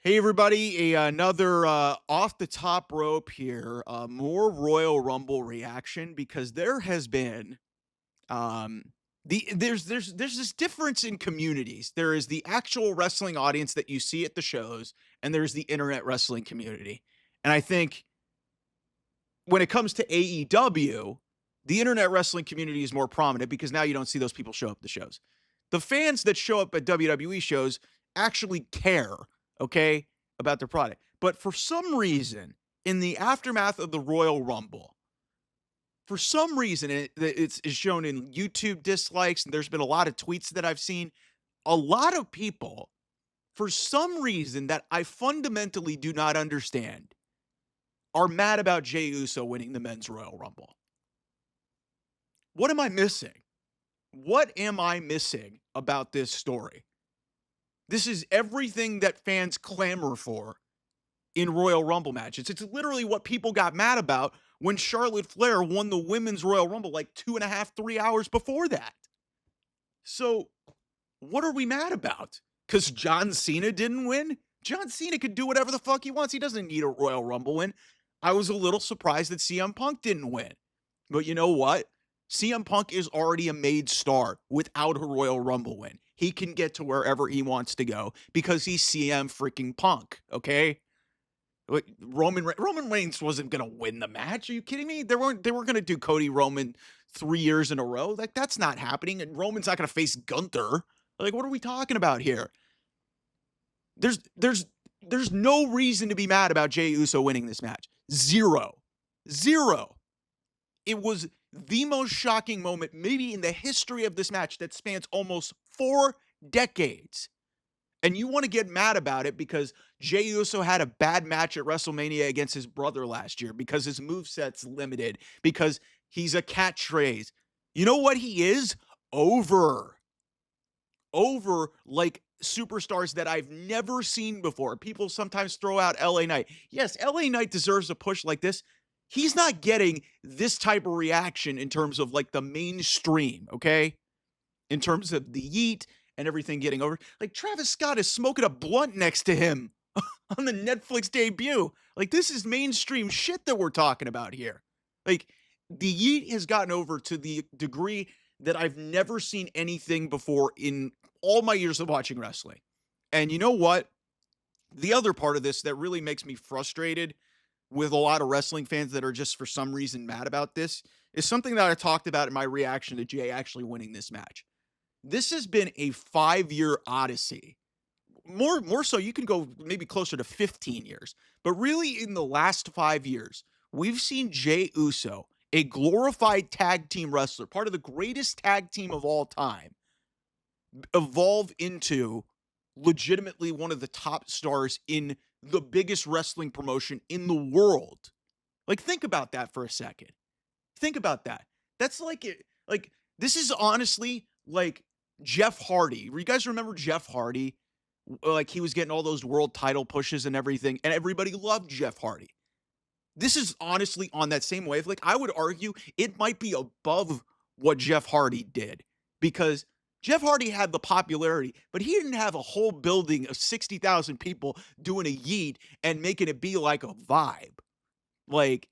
Hey everybody, another off the top rope here, more Royal Rumble reaction because there has been there's this difference in communities. There is the actual wrestling audience that you see at the shows, and there's the internet wrestling community. And I think when it comes to AEW, the internet wrestling community is more prominent because now you don't see those people show up at the shows. The fans that show up at WWE shows actually care, okay, about their product. But for some reason, in the aftermath of the Royal Rumble, for some reason, it's shown in YouTube dislikes, and there's been a lot of tweets that I've seen. A lot of people, for some reason that I fundamentally do not understand, are mad about Jey Uso winning the men's Royal Rumble. What am I missing? What am I missing about this story? This is everything that fans clamor for in Royal Rumble matches. It's literally what people got mad about when Charlotte Flair won the women's Royal Rumble like 2.5, 3 hours before that. So, what are we mad about? Because John Cena didn't win? John Cena could do whatever the fuck he wants. He doesn't need a Royal Rumble win. I was a little surprised that CM Punk didn't win. But you know what? CM Punk is already a made star without a Royal Rumble win. He can get to wherever he wants to go because he's CM freaking Punk, okay? Roman Reigns wasn't going to win the match. Are you kidding me? They weren't going to do Cody Roman 3 years in a row. Like, that's not happening, and Roman's not going to face Gunther. Like, what are we talking about here? There's there's there's no reason to be mad about Jey Uso winning this match. Zero. Zero. It was the most shocking moment, maybe in the history of this match that spans almost 4 decades. And you want to get mad about it because Jey Uso had a bad match at WrestleMania against his brother last year, because his moveset's limited, because he's a catchphrase. You know what he is? Over. Over like superstars that I've never seen before. People sometimes throw out LA Knight. Yes, LA Knight deserves a push like this. He's not getting this type of reaction in terms of like the mainstream, okay? In terms of the yeet and everything getting over. Like, Travis Scott is smoking a blunt next to him on the Netflix debut. Like, this is mainstream shit that we're talking about here. Like, the yeet has gotten over to the degree that I've never seen anything before in all my years of watching wrestling. And you know what? The other part of this that really makes me frustrated with a lot of wrestling fans that are just for some reason mad about this is something that I talked about in my reaction to Jay actually winning this match. This has been a 5-year odyssey. More so, you can go maybe closer to 15 years. But really, in the last 5 years, we've seen Jey Uso, a glorified tag team wrestler, part of the greatest tag team of all time, evolve into legitimately one of the top stars in the biggest wrestling promotion in the world. Like, think about that for a second. Think about that. That's like it. Like, this is honestly like Jeff Hardy. You guys remember Jeff Hardy? Like, he was getting all those world title pushes and everything, and everybody loved Jeff Hardy. This is honestly on that same wave. Like, I would argue it might be above what Jeff Hardy did, because Jeff Hardy had the popularity, but he didn't have a whole building of 60,000 people doing a yeet and making it be like a vibe. Like,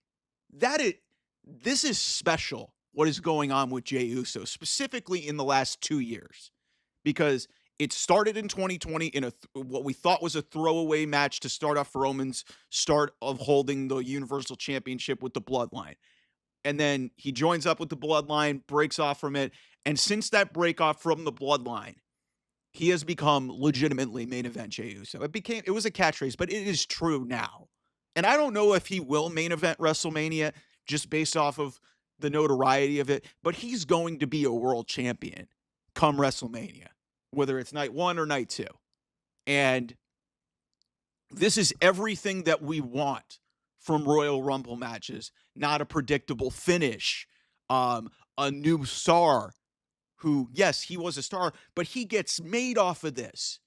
this is special, what is going on with Jey Uso, specifically in the last 2 years, because it started in 2020 in what we thought was a throwaway match to start off Roman's start of holding the Universal Championship with the Bloodline. And then he joins up with the Bloodline, breaks off from it, and since that break off from the Bloodline, he has become legitimately main event Jey Uso. It was a catchphrase, but it is true now. And I don't know if he will main event WrestleMania just based off of the notoriety of it, but he's going to be a world champion come WrestleMania, whether it's night 1 or night 2. And this is everything that we want from Royal Rumble matches. Not a predictable finish, a new star who, yes, he was a star, but he gets made off of this.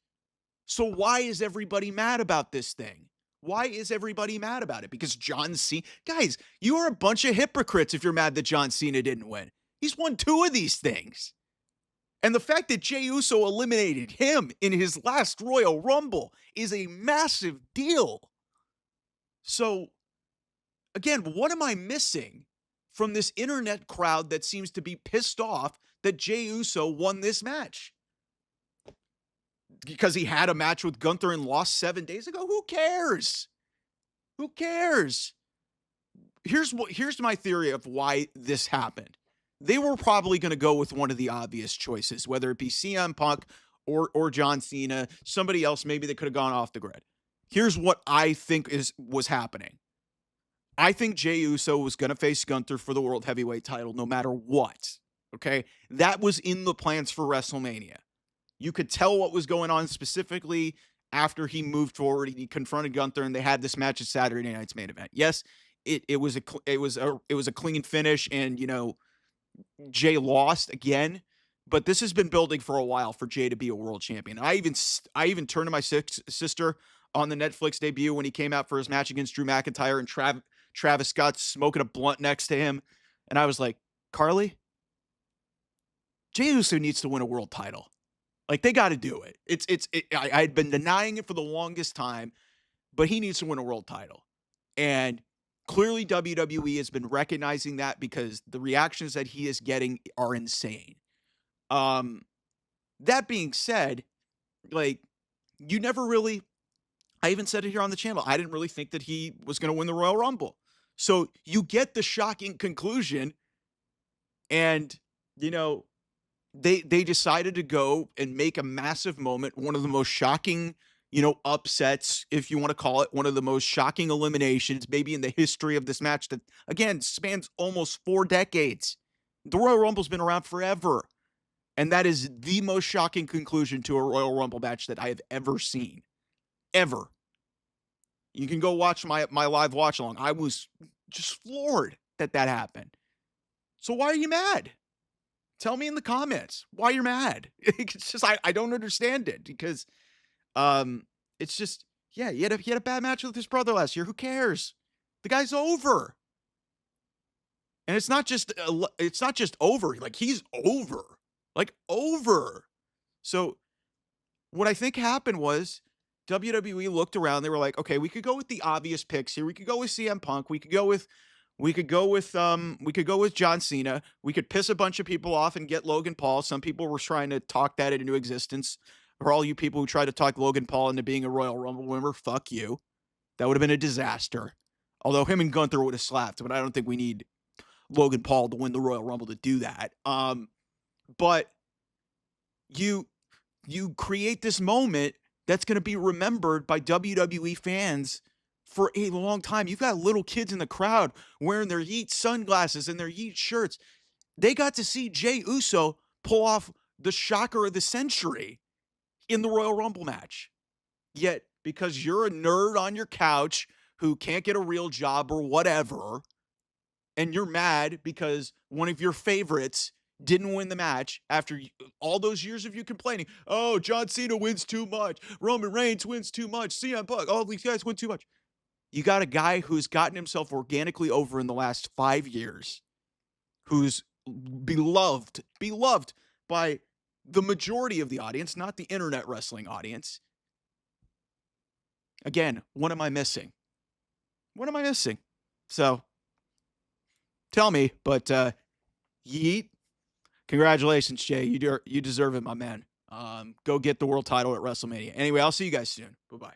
So why is everybody mad about this thing? Why is everybody mad about it? Because John Cena? Guys, you are a bunch of hypocrites if you're mad that John Cena didn't win. He's won 2 of these things. And the fact that Jey Uso eliminated him in his last Royal Rumble is a massive deal. So, again, what am I missing from this internet crowd that seems to be pissed off that Jey Uso won this match? Because he had a match with Gunther and lost 7 days ago? Who cares? Who cares? Here's my theory of why this happened. They were probably going to go with one of the obvious choices, whether it be CM Punk or John Cena, somebody else maybe that could have gone off the grid. Here's what I think was happening. I think Jey Uso was going to face Gunther for the World Heavyweight title no matter what. Okay? That was in the plans for WrestleMania. You could tell what was going on specifically after he moved forward. He confronted Gunther and they had this match at Saturday Night's main event. Yes, it was a clean finish, and Jey lost again, but this has been building for a while for Jey to be a world champion. I even turned to my sister on the Netflix debut when he came out for his match against Drew McIntyre, and Travis Scott smoking a blunt next to him, and I was like, Carly, Jey Uso needs to win a world title. Like, they got to do it. I had been denying it for the longest time, but he needs to win a world title. And clearly WWE has been recognizing that because the reactions that he is getting are insane. That being said, like, you never really, I even said it here on the channel, I didn't really think that he was going to win the Royal Rumble. So you get the shocking conclusion, and, they decided to go and make a massive moment, one of the most shocking, upsets, if you want to call it, one of the most shocking eliminations, maybe in the history of this match that, again, spans almost 4 decades. The Royal Rumble's been around forever. And that is the most shocking conclusion to a Royal Rumble match that I have ever seen. Ever. You can go watch my live watch along. I was just floored that happened. So why are you mad? Tell me in the comments why you're mad. It's just, I don't understand it, because it's just, yeah, he had a bad match with his brother last year. Who cares? The guy's over. And it's not just over. Like, he's over. Like, over. So what I think happened was WWE looked around. They were like, okay, we could go with the obvious picks here. We could go with CM Punk. We could go with John Cena. We could piss a bunch of people off and get Logan Paul. Some people were trying to talk that into existence. For all you people who try to talk Logan Paul into being a Royal Rumble winner, fuck you. That would have been a disaster. Although him and Gunther would have slapped, but I don't think we need Logan Paul to win the Royal Rumble to do that. But you create this moment that's going to be remembered by WWE fans for a long time. You've got little kids in the crowd wearing their Yeet sunglasses and their Yeet shirts. They got to see Jey Uso pull off the shocker of the century in the Royal Rumble match. Yet, because you're a nerd on your couch who can't get a real job or whatever, and you're mad because one of your favorites didn't win the match after all those years of you complaining, oh, John Cena wins too much, Roman Reigns wins too much, CM Punk, all these guys win too much. You got a guy who's gotten himself organically over in the last 5 years, who's beloved by the majority of the audience, not the internet wrestling audience. Again, what am I missing? What am I missing? So, tell me, but yeet. Congratulations, Jey. You deserve it, my man. Go get the world title at WrestleMania. Anyway, I'll see you guys soon. Bye-bye.